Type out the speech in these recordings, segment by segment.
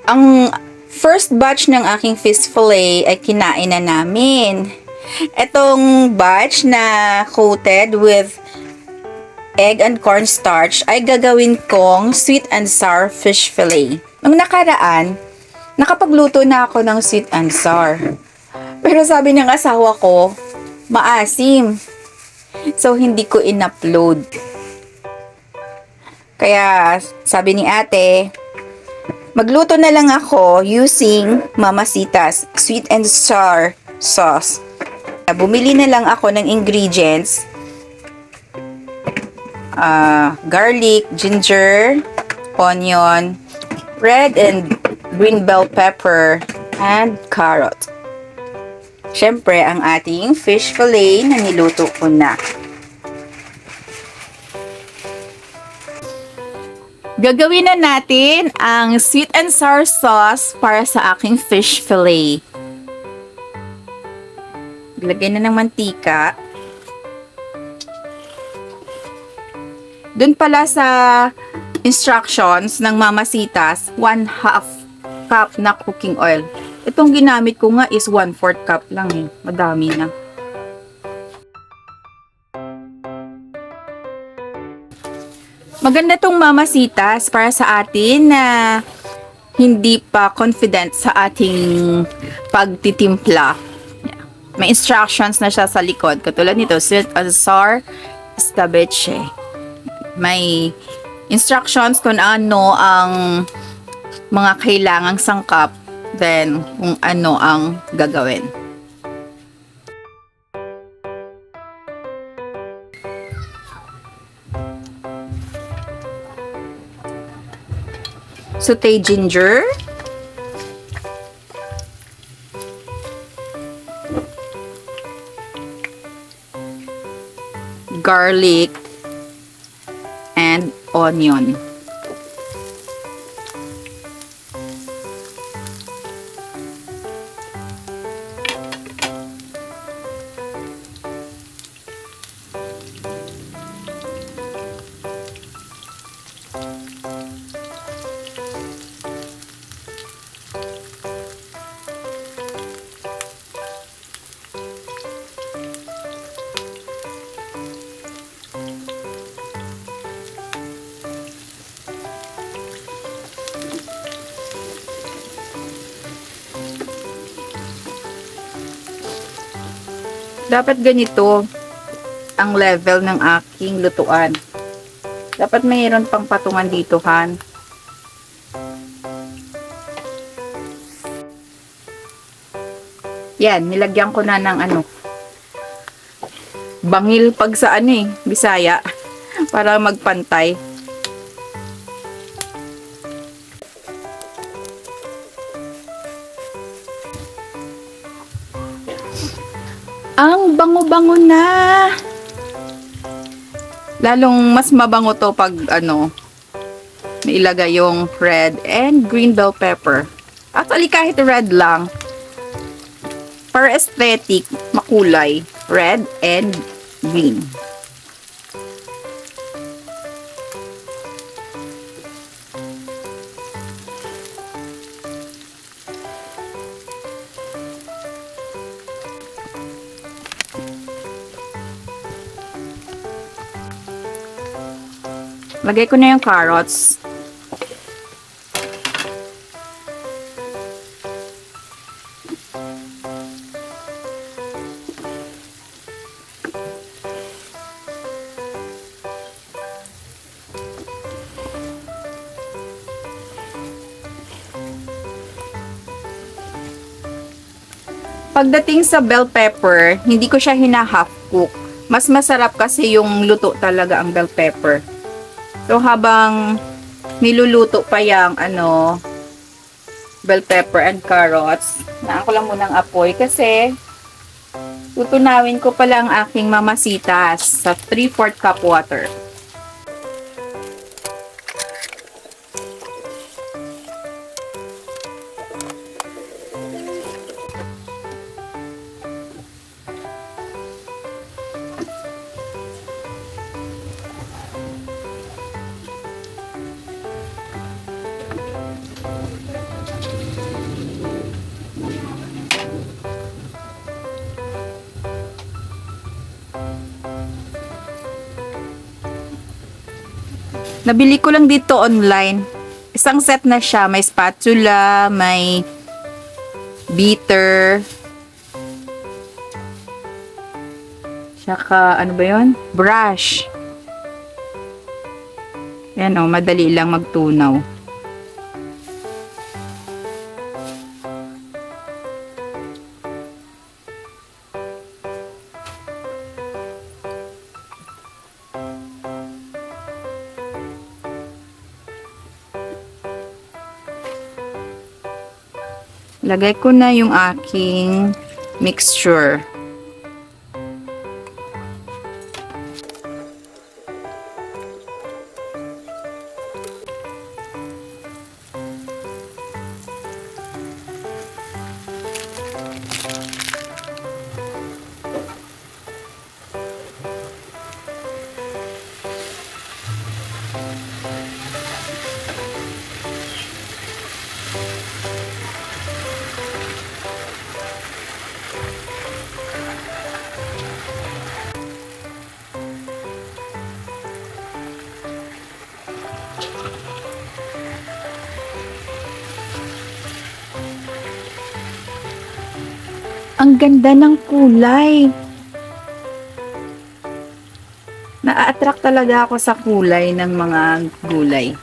Ang first batch ng aking fish fillet ay kinain na namin. Etong batch na coated with egg and cornstarch ay gagawin kong sweet and sour fish fillet. Nung nakaraan, nakapagluto na ako ng sweet and sour. Pero sabi ng asawa ko, maasim. So, hindi ko in-upload. Kaya, sabi ni ate, magluto na lang ako using Mamacita's sweet and sour sauce. Bumili na lang ako ng ingredients. Garlic, ginger, onion, red and green bell pepper, and carrot. Siyempre, ang ating fish fillet na niluto ko na. Gagawin na natin ang sweet and sour sauce para sa aking fish fillet. Lagay na ng mantika. Doon pala sa instructions ng Mamacita's, 1/2 cup na cooking oil. Itong ginamit ko nga is 1/4 cup lang eh. Madami na. Maganda tong Mamacita's para sa atin na hindi pa confident sa ating pagtitimpla. May instructions na siya sa likod. Katulad nito, sweet and sour escabeche. May instructions kung ano ang mga kailangang sangkap, then kung ano ang gagawin. Sauté ginger, garlic, and onion. Dapat ganito ang level ng aking lutuan. Dapat mayroon pang patungan dito, Han. Yan, nilagyan ko na ng bangil pag sa Bisaya, para magpantay. Ang bango-bango na. Lalong mas mabango to pag may ilagay yung red and green bell pepper. Actually, kahit red lang. For aesthetic, makulay. Red and green. Lagay ko na yung carrots. Pagdating sa bell pepper, hindi ko siya hina-half cook. Mas masarap kasi yung luto talaga ang bell pepper. So, habang niluluto pa yung bell pepper and carrots, naan ko lang munang apoy kasi tutunawin ko pala ang aking Mamacita's sa 3/4 cup water. Nabili ko lang dito online. Isang set na siya. May spatula, may beater. Tsaka, ano ba yun? Brush. Yan o, madali lang magtunaw. Lagay ko na yung aking mixture. Ang ganda ng kulay. Na-attract talaga ako sa kulay ng mga gulay.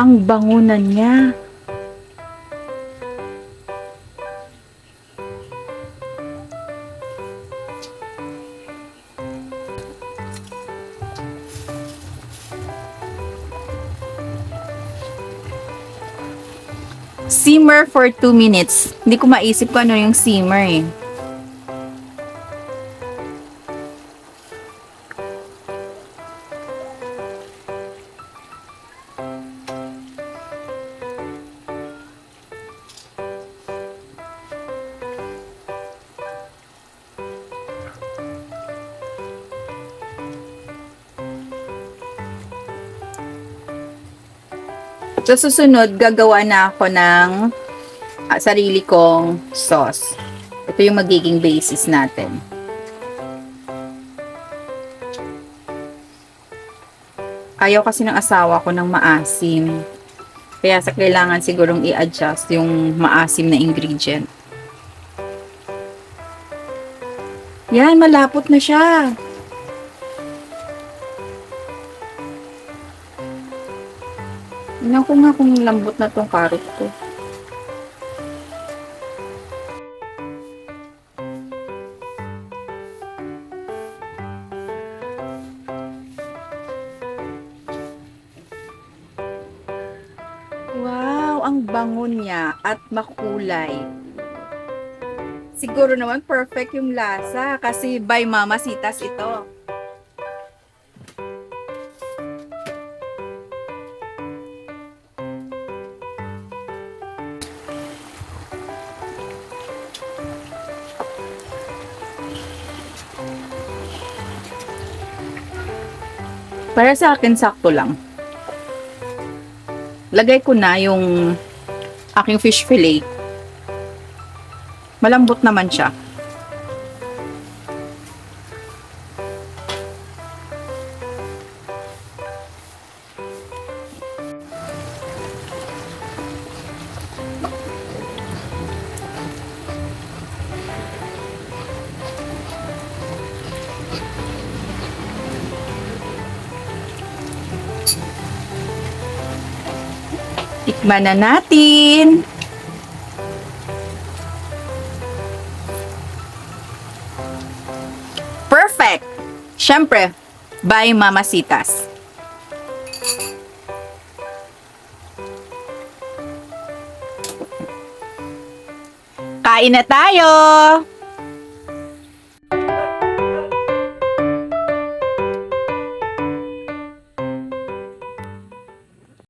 Ang bangunan niya. Simmer for 2 minutes. Hindi ko maisip kung ano yung simmer eh. So, susunod, gagawa na ako ng sarili kong sauce. Ito yung magiging basis natin. Ayaw kasi ng asawa ko ng maasim. Kaya sa kailangan sigurong i-adjust yung maasim na ingredient. Yan, malapot na siya. Tingnan ko nga kung lambot na tong carrot ko. Wow, ang bango niya at makulay. Siguro naman perfect yung lasa kasi by Mamasitas ito. Para sa akin, sakto lang. Lagay ko na yung aking fish fillet. Malambot naman siya. Tikman na natin. Perfect! Siyempre, by Mamasitas. Kain na tayo!